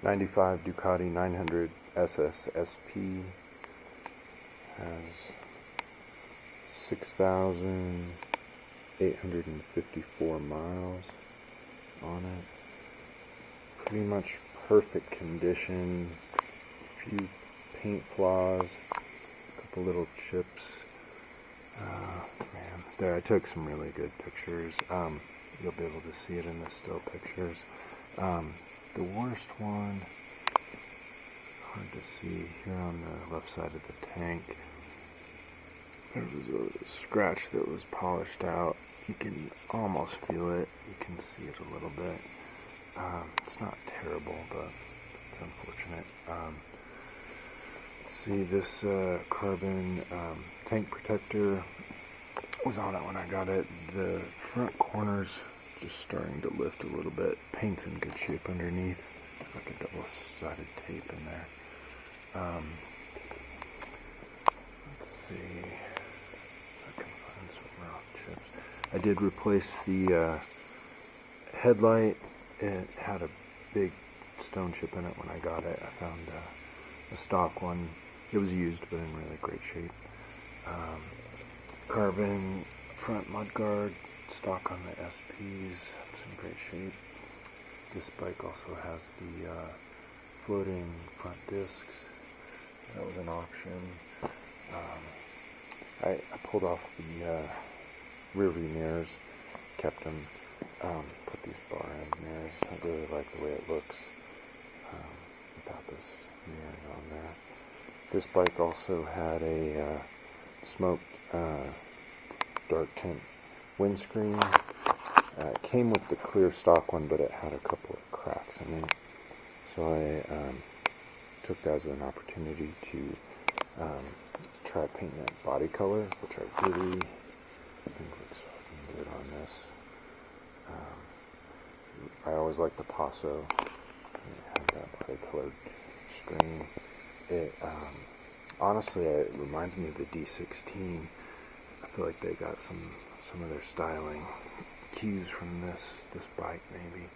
95 Ducati 900 SSSP. Has 6,854 miles on it. Pretty much perfect condition. A few paint flaws, a couple little chips. Man, there, I took some really good pictures. You'll be able to see it in the still pictures. The worst one, hard to see here on the left side of the tank. There was a scratch that was polished out. You can almost feel it. You can see it a little bit. It's not terrible, but it's unfortunate. See, this carbon tank protector was on it when I got it. The front corner's just starting to lift a little bit. Paint's in good shape underneath. It's like a double-sided tape in there. Let's see if I can find some rock chips. I did replace the headlight. It had a big stone chip in it when I got it. I found a stock one. It was used, but in really great shape. Carbon front mudguard, stock on the SPs. It's in great shape. This bike also has the floating front discs. That was an option. I pulled off the rear view mirrors, kept them, put these bar end mirrors. I really like the way it looks without those mirrors on there. This bike also had a smoked dark tint windscreen. It came with the clear stock one, but it had a couple of cracks in it. So I took that as an opportunity to try painting that body color, which I really think looks fucking good on this. I always like the Paso. It had that body colored screen. It honestly, it reminds me of the D16. I feel like they got some of their styling cues from this bike, maybe.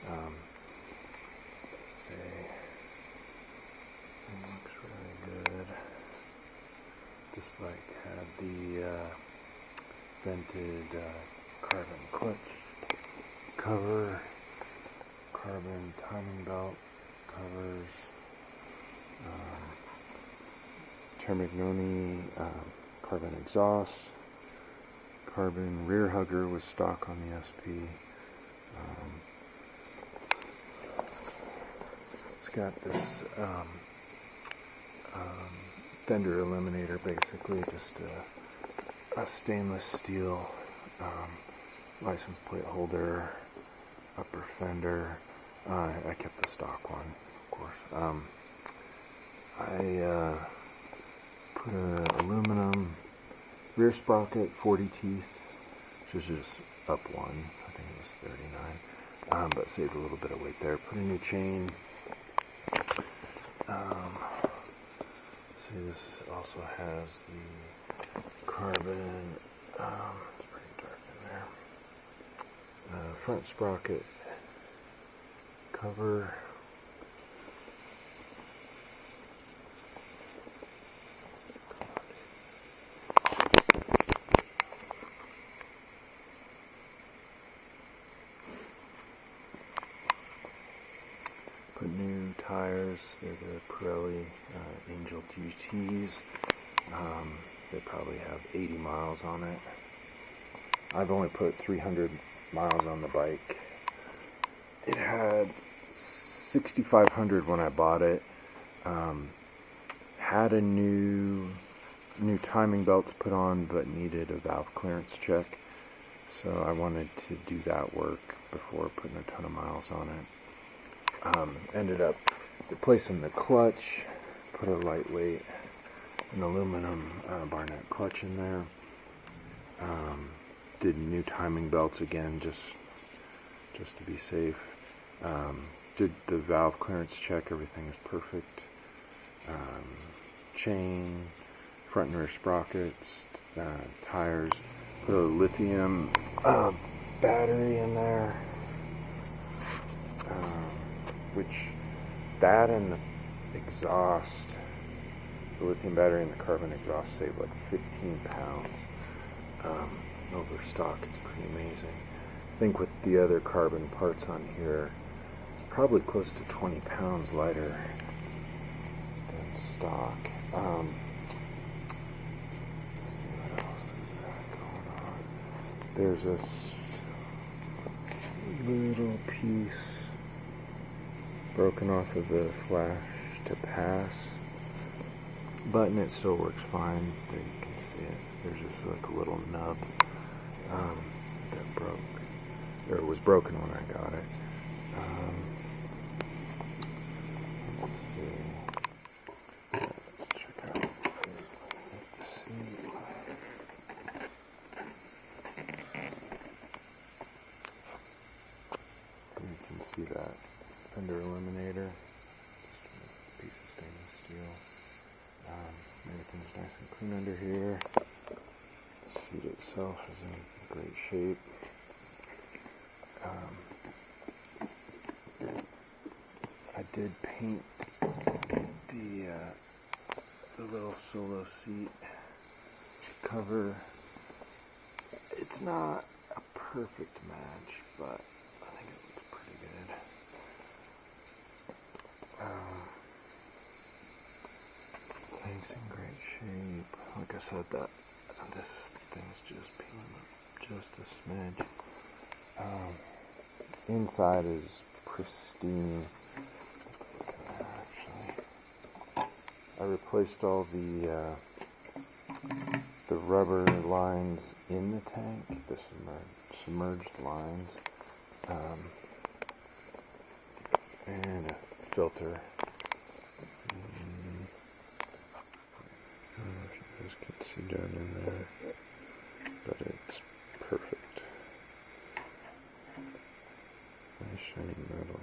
Let's see. It looks really good. This bike had the vented carbon clutch cover, carbon timing belt covers, Termignoni carbon exhaust, carbon rear hugger was stock on the SP. It's got this fender eliminator, basically just a stainless steel license plate holder, upper fender. I kept the stock one, of course. I put an aluminum rear sprocket, 40 teeth, which was just up one. I think it was 39, but saved a little bit of weight there. Put a new chain. See, this also has the carbon. It's pretty dark in there. Front sprocket cover. Put new tires. They're the Pirelli Angel GTs. They probably have 80 miles on it. I've only put 300 miles on the bike. It had 6,500 when I bought it. Had a new timing belts put on, but needed a valve clearance check. So I wanted to do that work before putting a ton of miles on it. Ended up replacing the clutch, put a lightweight, an aluminum Barnett clutch in there. Did new timing belts again, just to be safe. Did the valve clearance check, everything is perfect. Chain, front and rear sprockets, tires. Put a lithium battery in there, which that and the exhaust, the lithium battery and the carbon exhaust save like 15 pounds over stock. It's pretty amazing. I think with the other carbon parts on here, it's probably close to 20 pounds lighter than stock. Let's see what else is going on. There's this little piece broken off of the flash to pass button. It still works fine. There you can see it. There's just like a little nub that broke, or it was broken when I got it. Let's see. Let's check out the seat. You can see that fender eliminator, just a piece of stainless steel. Everything's nice and clean under here. The seat itself is in great shape. I did paint the little solo seat cover. It's not a perfect match, but I think it looks pretty good. Thing's in great shape. Like I said, this thing's just peeling up just a smidge. Inside is pristine. Let's look at that actually. I replaced all the rubber lines in the tank, the submerged lines, and a filter. I don't know if you guys can see down in there, but it's perfect. Nice shiny metal.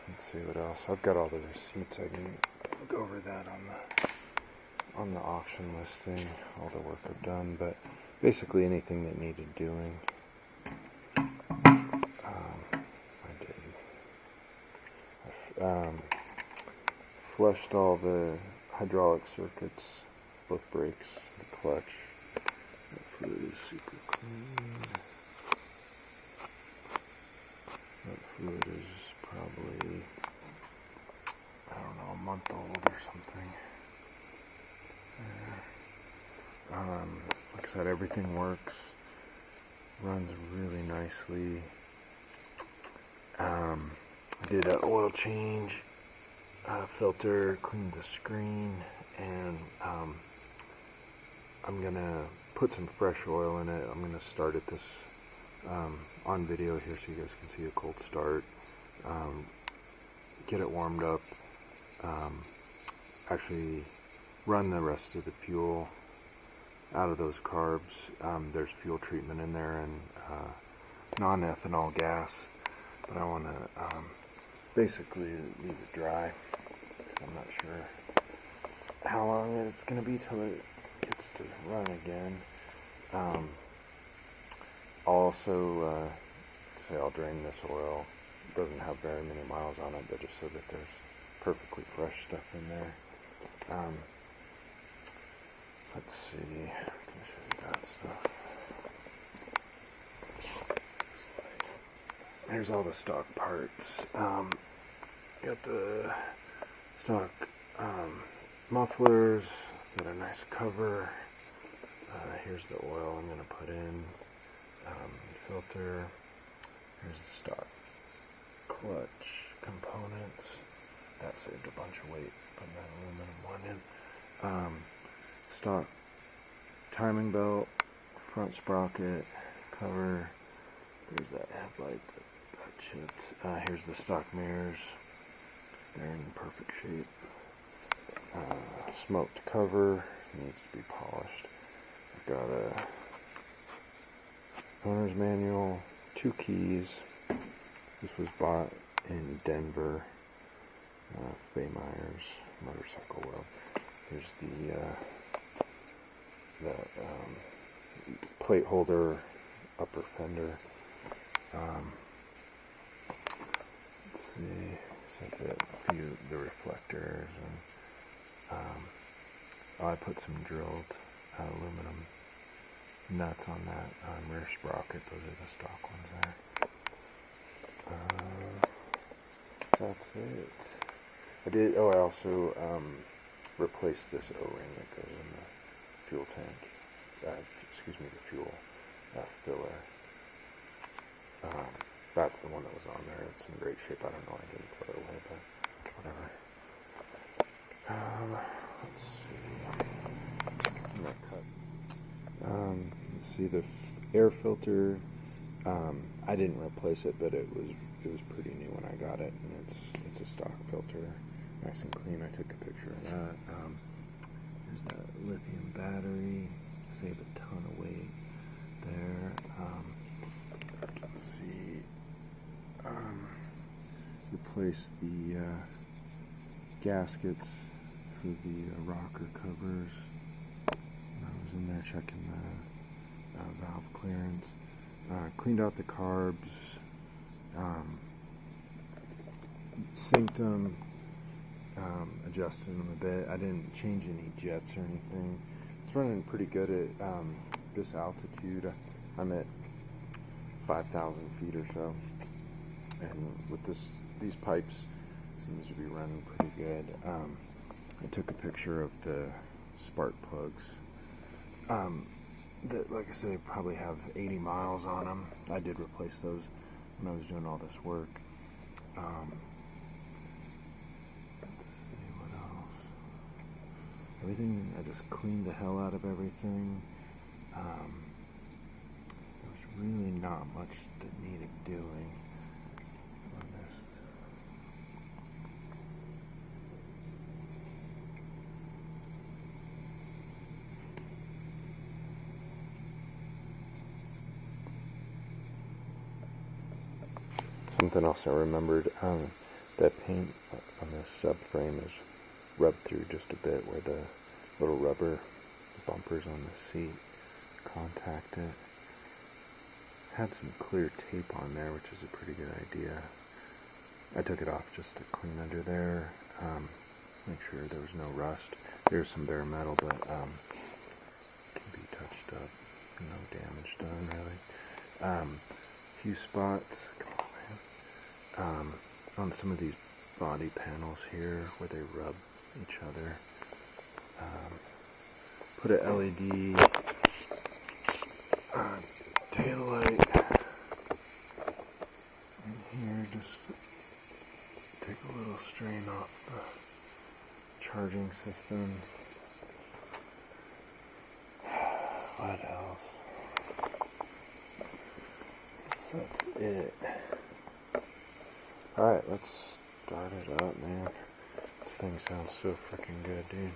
Let's see what else. I've got all the receipts. I can go over that on the auction listing, all the work I've done, but basically anything that needed doing, I did. Flushed all the hydraulic circuits, both brakes, the clutch. That fluid is super clean. That fluid is probably, I don't know, a month old or something. Like I said, everything works, runs really nicely. I did an oil change, filter, cleaned the screen, and I'm gonna put some fresh oil in it. I'm gonna start at this on video here so you guys can see a cold start. Get it warmed up. Actually run the rest of the fuel out of those carbs. There's fuel treatment in there and non-ethanol gas, but I want to basically leave it dry. I'm not sure how long it's going to be till it gets to run again. Also, say I'll drain this oil. It doesn't have very many miles on it, but just so that there's perfectly fresh stuff in there. Let's see, I can show you that stuff. Here's all the stock parts. Got the stock mufflers, got a nice cover. Here's the oil I'm going to put in, filter. Here's the stock clutch components. That saved a bunch of weight, putting that aluminum one in. Stock timing belt, front sprocket, cover. There's that headlight that got chipped. Here's the stock mirrors. They're in perfect shape. Smoked cover, needs to be polished. I've got a owner's manual, 2 keys. This was bought in Denver. Faye Myers Motorcycle World. Here's the plate holder, upper fender. Let's see, so that's it. A few the reflectors, and I put some drilled aluminum nuts on that rear sprocket. Those are the stock ones there. That's it. I also replaced this O-ring that goes in the fuel tank. The fuel filler. That's the one that was on there. It's in great shape. I don't know. I didn't throw it away, but whatever. Let's see. I'm gonna cut. Let's see the air filter. I didn't replace it, but it was pretty new when I got it, and it's a stock filter, nice and clean. I took a picture of that. There's that lithium battery. Save a ton of weight there. Let's see. Replace the gaskets for the rocker covers. I was in there checking the valve clearance. Cleaned out the carbs. Synced them. Adjusted them a bit. I didn't change any jets or anything. It's running pretty good at this altitude. I'm at 5,000 feet or so, and with these pipes, seems to be running pretty good. I took a picture of the spark plugs that, like I said, probably have 80 miles on them. I did replace those when I was doing all this work. Everything, I just cleaned the hell out of everything. There was really not much that needed doing on this. Something else I remembered, that paint on the subframe is rubbed through just a bit where the little rubber bumpers on the seat contact it. Had some clear tape on there, which is a pretty good idea. I took it off just to clean under there, make sure there was no rust. There's some bare metal, but can be touched up. No damage done, really. Few spots, come on, man. On some of these body panels here where they rub each other. Put a LED tail light in here just to take a little strain off the charging system. What else? That's it. Alright, let's start it up, man. This thing sounds so freaking good, dude.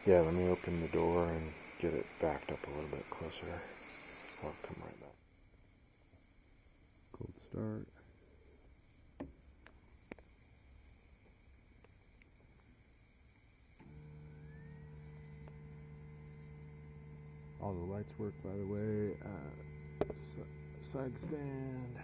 Yeah, let me open the door and get it backed up a little bit closer. I'll come right back. Cold start. All the lights work, by the way. Side stand.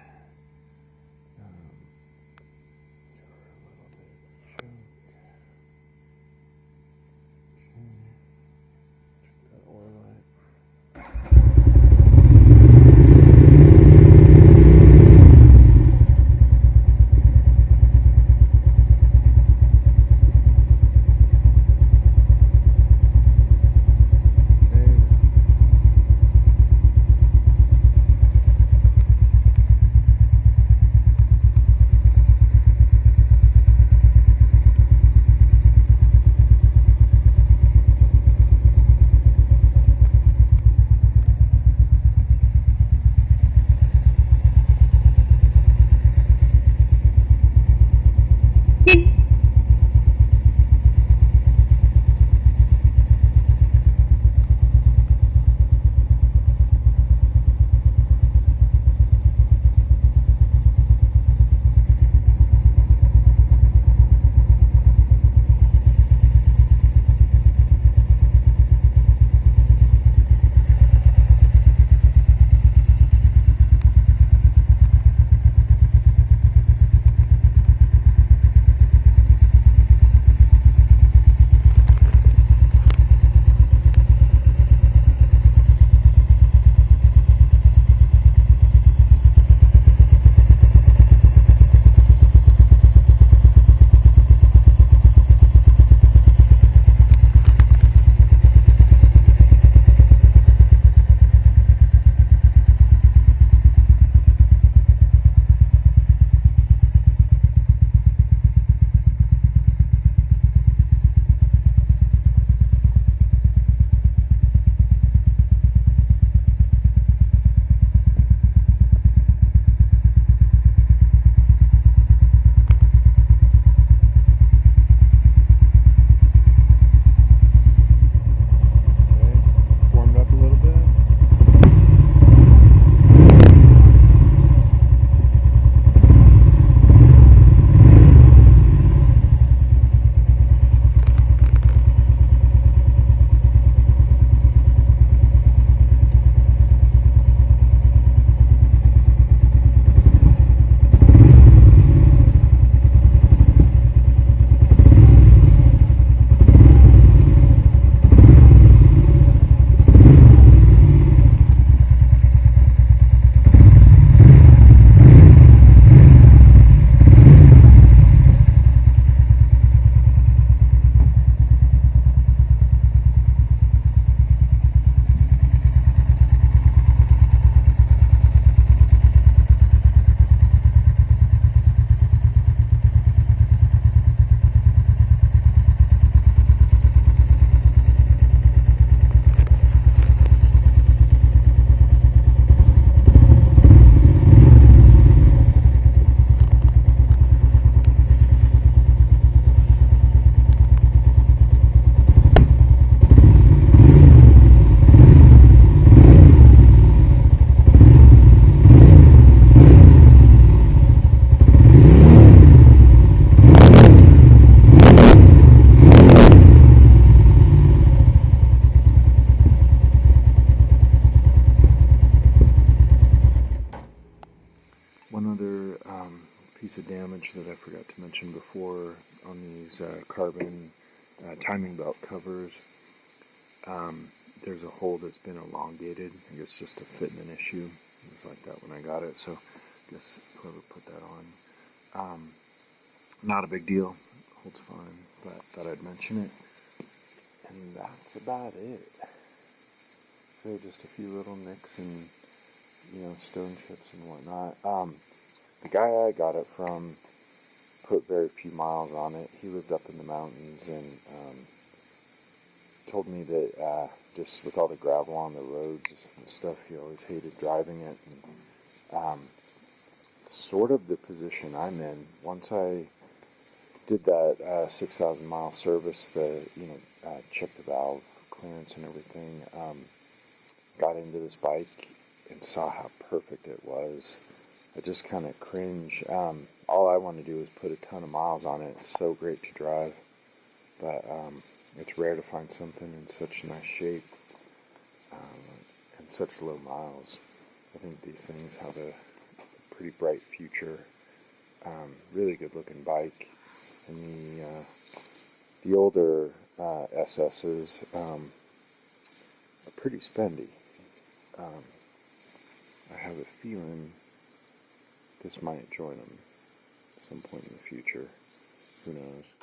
piece of damage that I forgot to mention before on these carbon timing belt covers. There's a hole that's been elongated. I guess just a fitment issue. It was like that when I got it, so I guess whoever put that on. Not a big deal. Holds fine, but thought I'd mention it. And that's about it. So just a few little nicks and, stone chips and whatnot. The guy I got it from put very few miles on it. He lived up in the mountains and told me that just with all the gravel on the roads and stuff, he always hated driving it. And, it's sort of the position I'm in. Once I did that 6,000 mile service, checked the valve clearance and everything, got into this bike and saw how perfect it was. I just kind of cringe. All I want to do is put a ton of miles on it. It's so great to drive, but it's rare to find something in such nice shape and such low miles. I think these things have a pretty bright future. Really good looking bike, and the older SS's are pretty spendy. I have a feeling this might join them at some point in the future. Who knows?